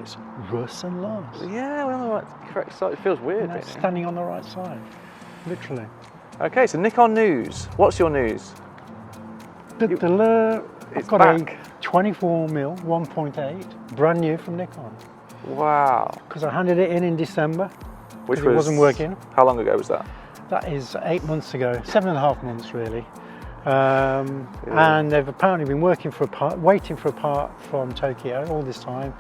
it's Russ and Lars. Yeah, we're on the right, correct side. It feels weird. You know, standing on the right side, literally. Okay, so Nikon news. What's your news? I've got a 24mm 1.8, brand new from Nikon. Wow. Because I handed it in December. Which it wasn't working. How long ago was that? That is 8 months ago, 7.5 months really. And they've apparently been waiting for a part from Tokyo all this time.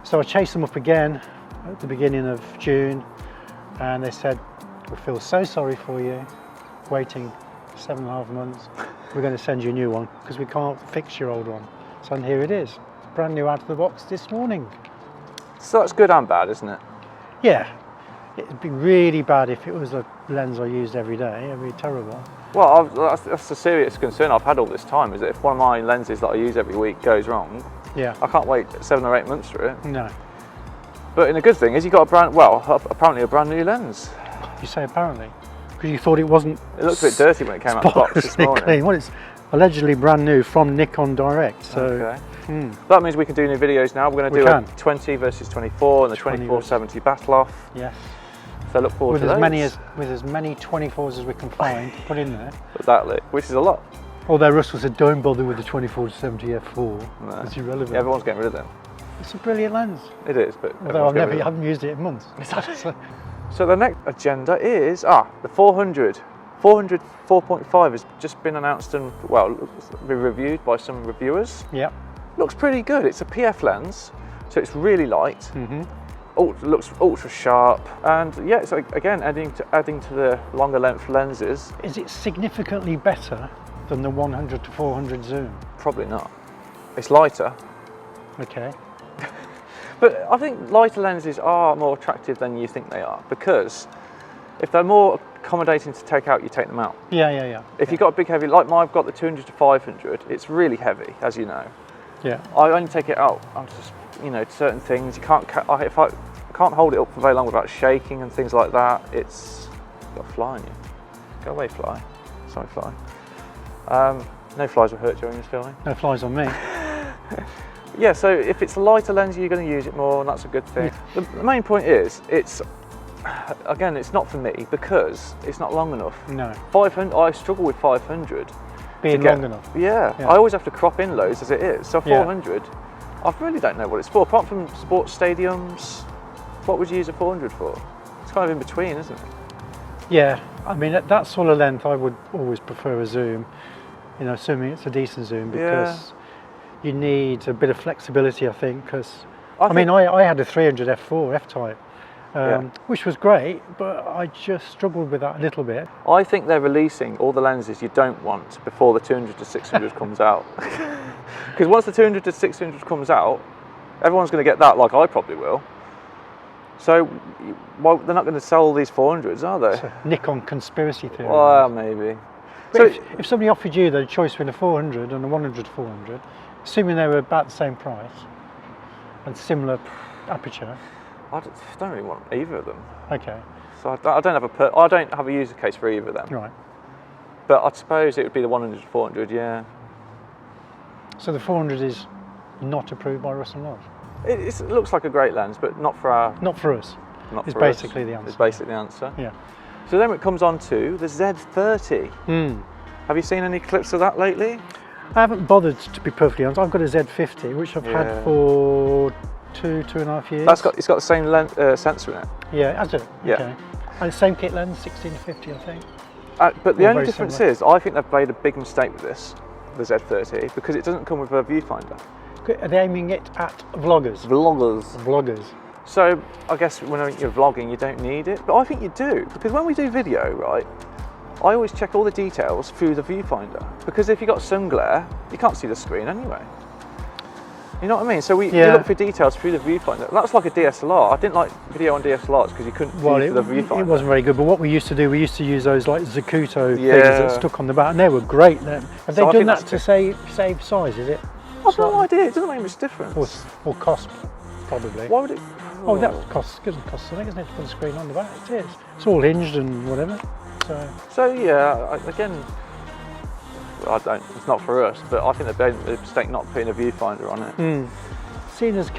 So I chased them up again at the beginning of June, and they said, we feel so sorry for you, waiting 7.5 months. We're going to send you a new one because we can't fix your old one. So and here it is, brand new out of the box this morning. So that's good and bad, isn't it? Yeah, it'd be really bad if it was a lens I used every day. It'd be terrible. Well, that's a serious concern I've had all this time, is that if one of my lenses that I use every week goes wrong, yeah, I can't wait 7 or 8 months for it. No. But the good thing is you got apparently a brand new lens. You say apparently? Because you thought it wasn't... It looked a bit dirty when it came out of the box this morning. Clean. Well, it's allegedly brand new from Nikon Direct, so... Okay. That means we can do new videos now. We're going to do a 20 versus 24 and the 24-70 battle off. Yes. So look forward to those. With as many 24s as we can find to put in there. Exactly, which is a lot. Although Russell said don't bother with the 24-70 f4. No. It's irrelevant. Yeah, everyone's getting rid of them. It's a brilliant lens. It is, but... Although I haven't used it in months. So the next agenda is, the 400. 400 4.5 has just been announced and, well, been reviewed by some reviewers. Yeah. Looks pretty good. It's a PF lens, so it's really light. Looks ultra sharp, and yeah, it's again adding to the longer length lenses. Is it significantly better than the 100 to 400 zoom? Probably not. It's lighter. Okay. But I think lighter lenses are more attractive than you think they are, because if they're more accommodating to take out, you take them out. Yeah. If you've got a big heavy, like I've got the 200 to 500, it's really heavy, as you know. Yeah. I only take it out. I'm just, certain things you can't. If I can't hold it up for very long without shaking and things like that, it's got a fly on you. Go away, fly. Sorry, fly. No flies will hurt you when you're filming. No flies on me. Yeah, so if it's a lighter lens, you're going to use it more, and that's a good thing. The main point is, it's not for me because it's not long enough. No. 500. I struggle with 500. Being long enough. Yeah, I always have to crop in loads as it is. So 400, I really don't know what it's for. Apart from sports stadiums, what would you use a 400 for? It's kind of in between, isn't it? Yeah, I mean at that sort of length, I would always prefer a zoom. Assuming it's a decent zoom, because you need a bit of flexibility, I think. Because I had a 300 f4 f-type. Which was great, but I just struggled with that a little bit. I think they're releasing all the lenses you don't want before the 200 to 600 comes out. Because once the 200 to 600 comes out, everyone's going to get that, like I probably will. So they're not going to sell all these 400s, are they? It's a Nikon conspiracy theory. Well, maybe. But so if somebody offered you the choice between a 400 and a 100 to 400, assuming they were about the same price and similar aperture, I don't really want either of them. Okay. So I don't have a user case for either of them. Right. But I suppose it would be the 100 to 400, yeah. So the 400 is not approved by Russ and Lars? It looks like a great lens, but not for our... Not for us. Not it's for basically us. the answer. It's basically the answer. Yeah. So then it comes on to the Z30. Have you seen any clips of that lately? I haven't bothered, to be perfectly honest. I've got a Z50, which I've had for 2.5 years. It's got the same sensor in it. Yeah, has it? Yeah. Okay. And the same kit lens, 16 to 50, I think. But the only difference is, I think they've made a big mistake with this, the Z30, because it doesn't come with a viewfinder. Are they aiming it at vloggers? Vloggers. So I guess when you're vlogging, you don't need it, but I think you do, because when we do video, right, I always check all the details through the viewfinder, because if you've got sun glare, you can't see the screen anyway. You know what I mean? So you look for details through the viewfinder. That's like a DSLR. I didn't like video on DSLRs because you couldn't see the viewfinder. It wasn't very good, but what we used to do, we used to use those like Zacuto things that stuck on the back, and they were great then. Have they done that to save size, is it? I've no idea. It doesn't make much difference. Or cost, probably. Why would it? Oh, that costs something, isn't it, to put the screen on the back? It is. It's all hinged and whatever. So yeah, again, it's not for us, but I think they've made a mistake not putting a viewfinder on it. Seeing as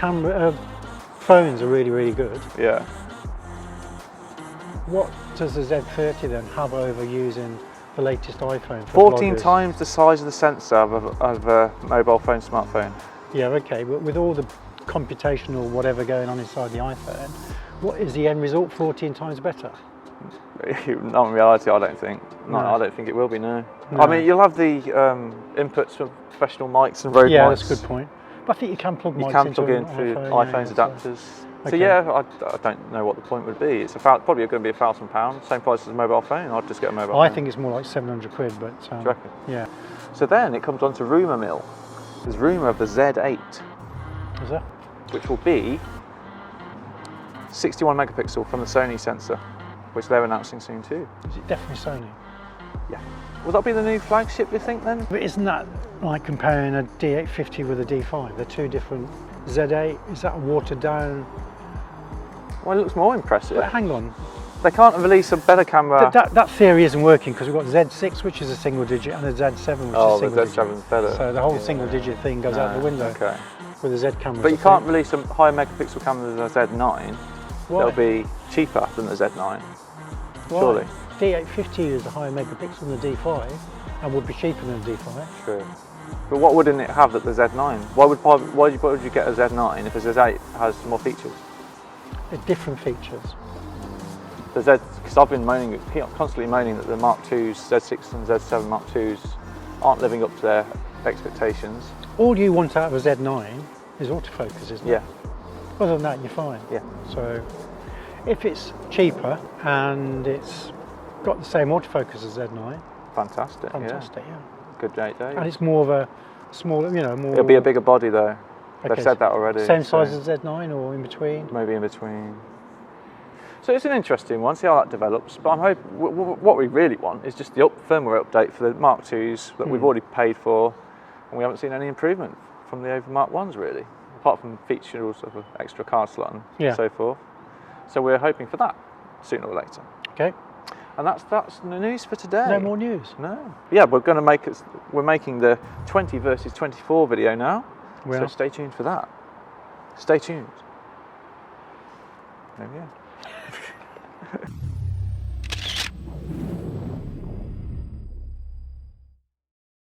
phones are really, really good. Yeah. What does the Z30 then have over using the latest iPhone? For 14 bloggers? times the size of the sensor of a mobile phone, smartphone. Yeah, okay, but with all the computational whatever going on inside the iPhone, what is the end result 14 times better? Not in reality, I don't think. No, I don't think it will be, no. I mean, you'll have the inputs from professional mics and road yeah, mics. that's a good point. But I think you can plug mics You can into plug in an through iPhone, iPhone's yeah, adapters. Okay. So yeah, I don't know what the point would be. It's probably going to be £1,000, same price as a mobile phone. I'd just get a mobile phone. I think it's more like 700 quid, but Do you reckon? yeah. So then it comes on to rumour mill. There's rumour of the Z8, Is there? which will be 61 megapixel from the Sony sensor, which they're announcing soon too. Is it definitely Sony? Yeah. Will that be the new flagship, you think, then? But isn't that like comparing a D850 with a D5? They're two different. Z8, is that a watered down? Well, it looks more impressive. But hang on, They can't release a better camera. that theory isn't working because we've got Z6, which is a single digit, and the Z7, which is Oh, single the digit. Z7's better. So the whole single digit thing goes out the window Okay. with the Z camera. But you can't release a higher megapixel camera than the Z9. Why? They'll be cheaper than the Z9. Why? Surely. D850 is a higher megapixel than the D5 and would be cheaper than the D5. True. But what wouldn't it have that the Z9? Why would you get a Z9 if a Z8 has more features? They're different features. Because I've been constantly moaning that the Mark IIs, Z6 and Z7 Mark IIs, aren't living up to their expectations. All you want out of a Z9 is autofocus, isn't it? Yeah. Other than that, you're fine. Yeah. So if it's cheaper and it's got the same autofocus as Z9, Fantastic. fantastic, yeah. Good day. And it's more of a smaller, more. It'll be a bigger body though. Okay, They've said that already. Same so size as Z9 or in between? maybe in between. So it's an interesting one. See how that develops. But I'm hoping what we really want is just the firmware update for the Mark IIs that we've already paid for, and we haven't seen any improvement from the over Mark I's really, apart from features of an extra card slot and so forth. So we're hoping for that sooner or later. Okay. And that's the news for today. No more news. No. Yeah, we're making the 20 versus 24 video now. So stay tuned for that. Stay tuned. There we go.